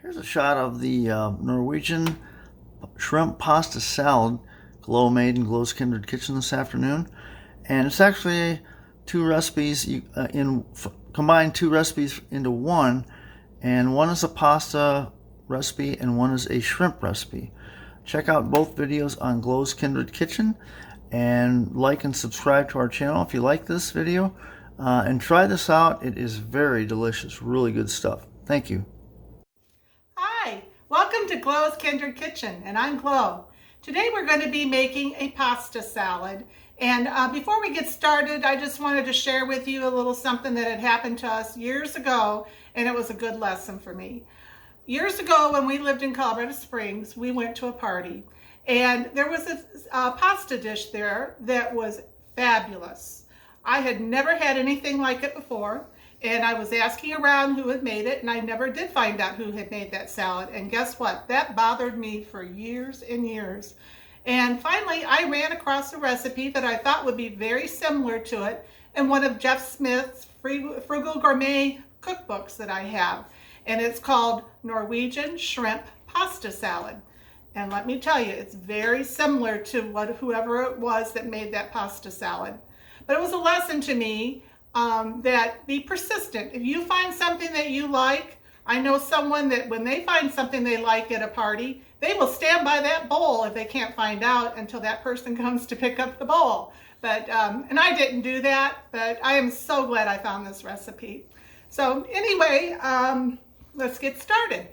Here's a shot of the Norwegian shrimp pasta salad Glow made in Glow's Kindred Kitchen this afternoon. And it's actually two recipes, combine two recipes into one. And one is a pasta recipe and one is a shrimp recipe. Check out both videos on Glow's Kindred Kitchen and like and subscribe to our channel if you like this video. And try this out. It is very delicious, really good stuff. Thank you. Hi, welcome to Glow's Kindred Kitchen, and I'm Glow. Today we're going to be making a pasta salad. And before we get started, I just wanted to share with you a little something that had happened to us years ago, and it was a good lesson for me. Years ago, when we lived in Colorado Springs, we went to a party, and there was a pasta dish there that was fabulous. I had never had anything like it before, and I was asking around who had made it, and I never did find out who had made that salad. And guess what? That bothered me for years and years. And finally, I ran across a recipe that I thought would be very similar to it in one of Jeff Smith's Frugal Gourmet cookbooks that I have. And it's called Norwegian Shrimp Pasta Salad. And let me tell you, it's very similar to whoever it was that made that pasta salad. But it was a lesson to me that be persistent. If you find something that you like, I know someone that when they find something they like at a party, they will stand by that bowl if they can't find out until that person comes to pick up the bowl. But and I didn't do that, but I am so glad I found this recipe. So anyway, let's get started.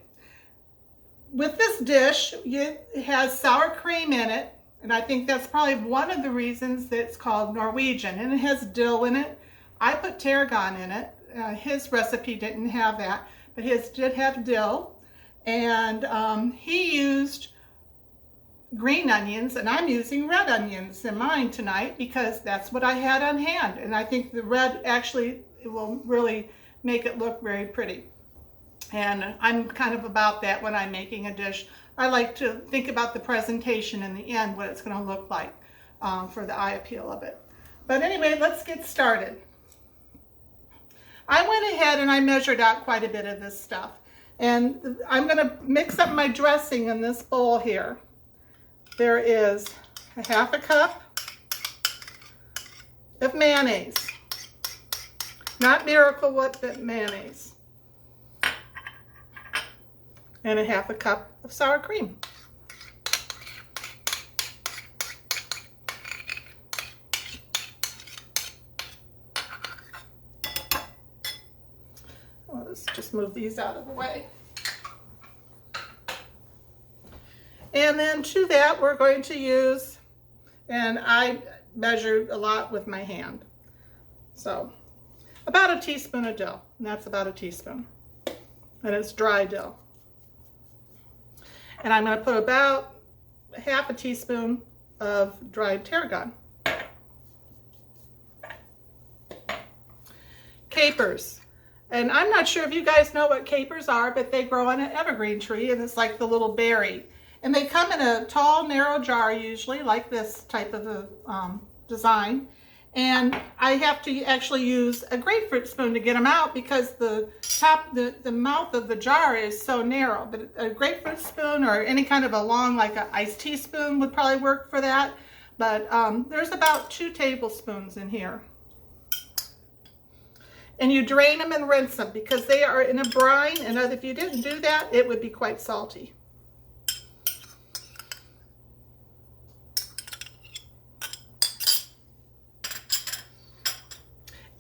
With this dish, it has sour cream in it, and I think that's probably one of the reasons that it's called Norwegian, and it has dill in it. I put tarragon in it. His recipe didn't have that, but his did have dill. And he used green onions, and I'm using red onions in mine tonight because that's what I had on hand. And I think the red actually will really make it look very pretty. And I'm kind of about that when I'm making a dish. I like to think about the presentation in the end, what it's going to look like for the eye appeal of it. But anyway, let's get started. I went ahead and I measured out quite a bit of this stuff. And I'm going to mix up my dressing in this bowl here. There is a half a cup of mayonnaise. Not Miracle Whip, but mayonnaise. And a half a cup of sour cream. Let's just move these out of the way. And then to that we're going to use, and I measured a lot with my hand, so about a teaspoon of dill, and that's about a teaspoon, and it's dry dill. And I'm going to put about half a teaspoon of dried tarragon. Capers. And I'm not sure if you guys know what capers are, but they grow on an evergreen tree, and it's like the little berry. And they come in a tall, narrow jar, usually, like this type of a design. And I have to actually use a grapefruit spoon to get them out because the mouth of the jar is so narrow. But a grapefruit spoon or any kind of a long, like an iced teaspoon would probably work for that. But there's about 2 tablespoons in here. And you drain them and rinse them because they are in a brine, and if you didn't do that, it would be quite salty.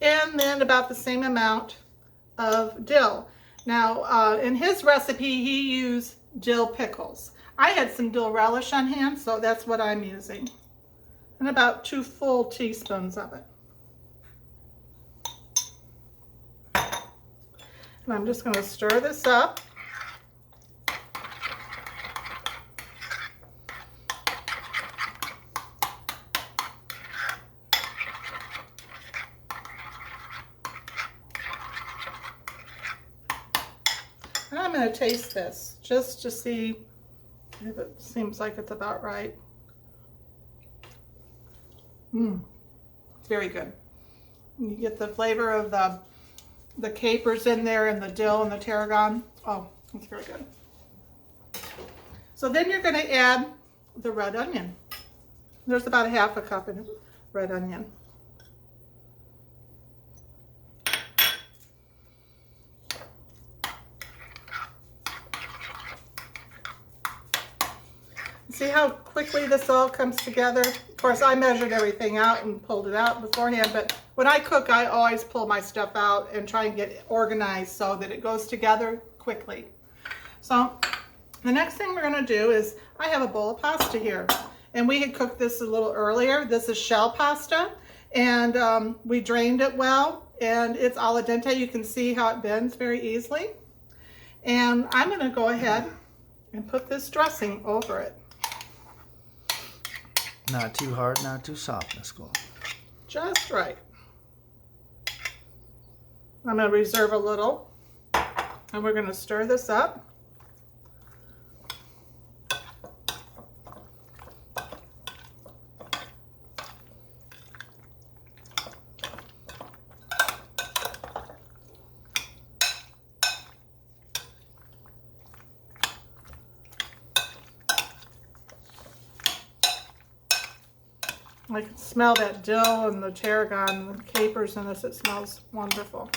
And then about the same amount of dill. Now, in his recipe, he used dill pickles. I had some dill relish on hand, so that's what I'm using. And about 2 full teaspoons of it. And I'm just going to stir this up. And I'm going to taste this just to see if it seems like it's about right. It's very good. You get the flavor of the capers in there and the dill and the tarragon. Oh, It's very good. So then you're going to add the red onion. There's about a half a cup of red onion. See how quickly this all comes together? Of course, I measured everything out and pulled it out beforehand, but when I cook, I always pull my stuff out and try and get organized so that it goes together quickly. So the next thing we're going to do is, I have a bowl of pasta here, and we had cooked this a little earlier. This is shell pasta, and we drained it well, and it's al dente. You can see how it bends very easily. And I'm going to go ahead and put this dressing over it. Not too hard, not too soft, Miss Glow. Just right. I'm going to reserve a little, and we're going to stir this up. I can smell that dill and the tarragon and the capers in this. It smells wonderful.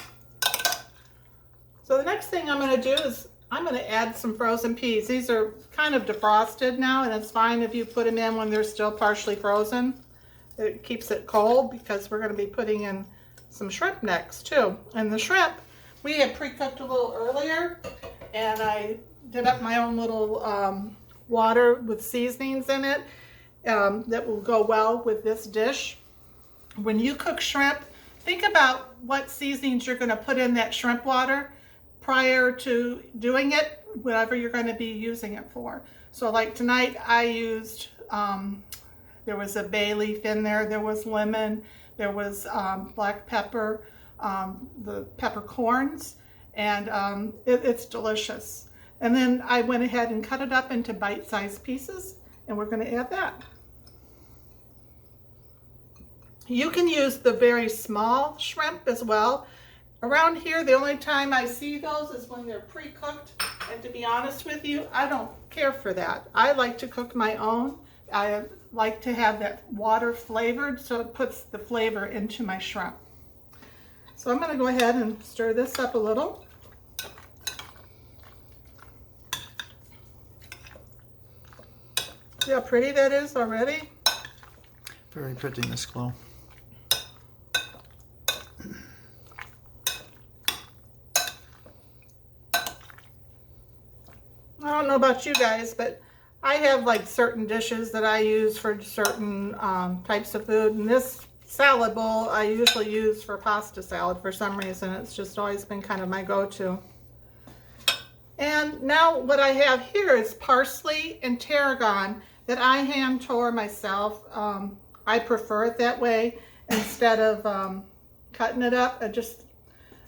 So the next thing I'm going to do is I'm going to add some frozen peas. These are kind of defrosted now, and it's fine if you put them in when they're still partially frozen. It keeps it cold because we're going to be putting in some shrimp next too. And the shrimp, we had pre-cooked a little earlier, and I did up my own little water with seasonings in it. That will go well with this dish. When you cook shrimp, think about what seasonings you're going to put in that shrimp water prior to doing it, whatever you're going to be using it for. So like tonight I used, there was a bay leaf in there, there was lemon, there was black pepper, the peppercorns, and it's delicious. And then I went ahead and cut it up into bite-sized pieces, and we're going to add that. You can use the very small shrimp as well. Around here, the only time I see those is when they're pre-cooked. And to be honest with you, I don't care for that. I like to cook my own. I like to have that water flavored, so it puts the flavor into my shrimp. So I'm going to go ahead and stir this up a little. See how pretty that is already? Very pretty, Miss Glow. I don't know about you guys, but I have like certain dishes that I use for certain types of food. And this salad bowl I usually use for pasta salad for some reason. It's just always been kind of my go-to. And now what I have here is parsley and tarragon that I hand tore myself. I prefer it that way instead of cutting it up.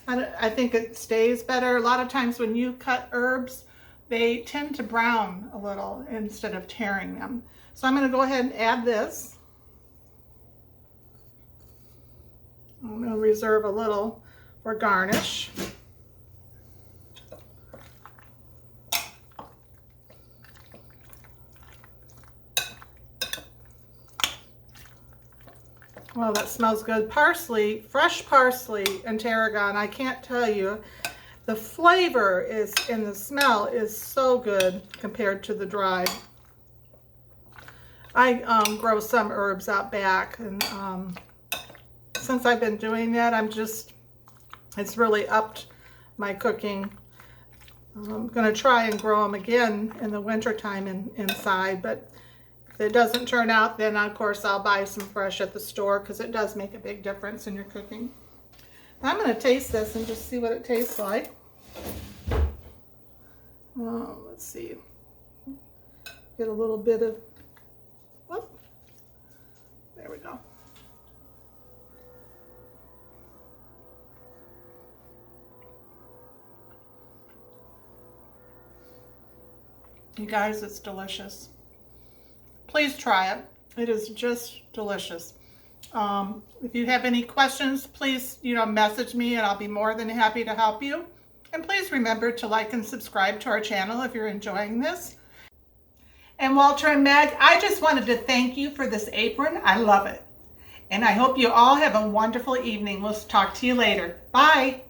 I think it stays better. A lot of times when you cut herbs, they tend to brown a little instead of tearing them. So I'm going to go ahead and add this. I'm going to reserve a little for garnish. Well, that smells good. Parsley, fresh parsley and tarragon, I can't tell you. The flavor is, and the smell is so good compared to the dried. I grow some herbs out back, and since I've been doing that, it's really upped my cooking. I'm going to try and grow them again in the wintertime inside, but if it doesn't turn out, then of course I'll buy some fresh at the store, because it does make a big difference in your cooking. I'm going to taste this and just see what it tastes like. Let's see. Get a little bit of, whoop. There we go. You guys, it's delicious. Please try it. It is just delicious. If you have any questions, please, message me, and I'll be more than happy to help you. And please remember to like and subscribe to our channel if you're enjoying this. And Walter and Meg, I just wanted to thank you for this apron. I love it. And I hope you all have a wonderful evening. We'll talk to you later. Bye.